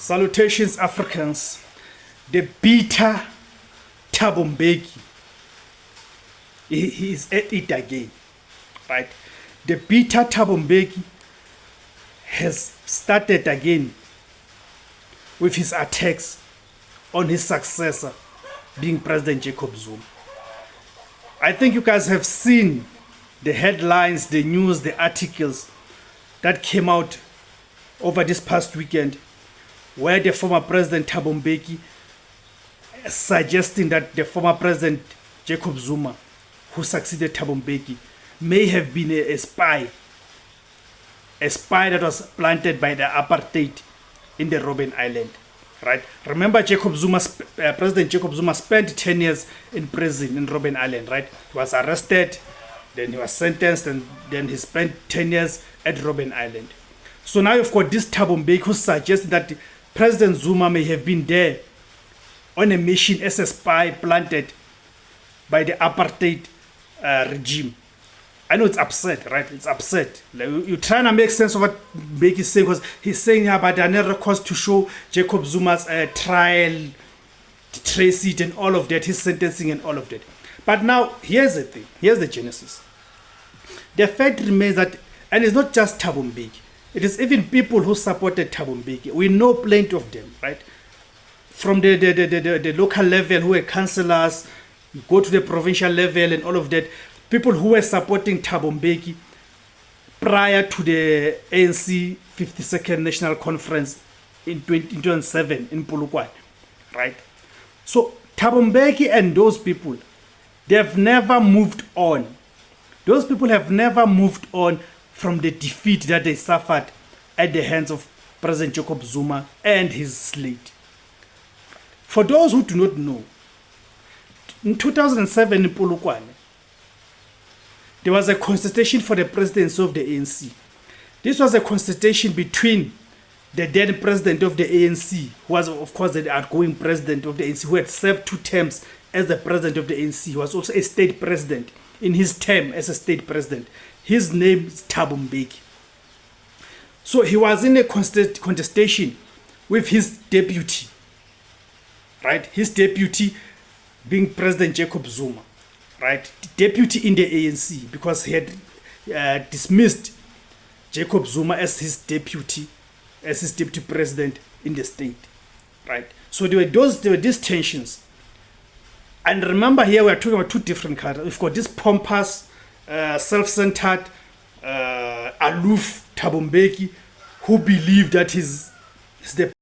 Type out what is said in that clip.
Salutations, Africans. The bitter Thabo Mbeki, he is at it again, right? The bitter Thabo Mbeki has started again with his attacks on his successor being President Jacob Zuma. I think you guys have seen the headlines, the news, the articles that came out over this past weekend, where the former President Thabo Mbeki suggesting that the former President Jacob Zuma, who succeeded Thabo Mbeki, may have been a spy that was planted by the Apartheid in the Robben Island, right? Remember, President Jacob Zuma spent 10 years in prison in Robben Island, right? He was arrested, then he was sentenced, and then he spent 10 years at Robben Island. So now you've got this Thabo Mbeki who suggested that President Zuma may have been there on a mission as a spy planted by the Apartheid regime. I know it's upset, right? It's upset. Like, you're trying to make sense of what Mbeki is saying, because he's saying here about there are no records to show Jacob Zuma's trial, trace it and all of that, his sentencing and all of that. But now, here's the thing. Here's the genesis. The fact remains that, and it's not just Thabo Mbeki, it is even people who supported Thabo Mbeki. We know plenty of them, right? From the local level, who were councillors, go to the provincial level and all of that. People who were supporting Thabo Mbeki prior to the ANC 52nd National Conference in 2007 in Polokwane, right? So Thabo Mbeki and those people, they have never moved on. Those people have never moved on from the defeat that they suffered at the hands of President Jacob Zuma and his slate. For those who do not know, in 2007 in Polokwane, there was a consultation for the presidency of the ANC. This was a consultation between the then president of the ANC, who was of course the outgoing president of the ANC, who had served 2 terms as the president of the ANC. He was also a state president in his term as a state president. His name is Thabo Mbeki. So he was in a contestation with his deputy, right? His deputy being President Jacob Zuma, right? Deputy in the ANC, because he had dismissed Jacob Zuma as his deputy president in the state, right? So there were these tensions. And remember, here we are talking about 2 different characters. We've got this pompous, self-centered, aloof Thabo Mbeki, who believed that he's the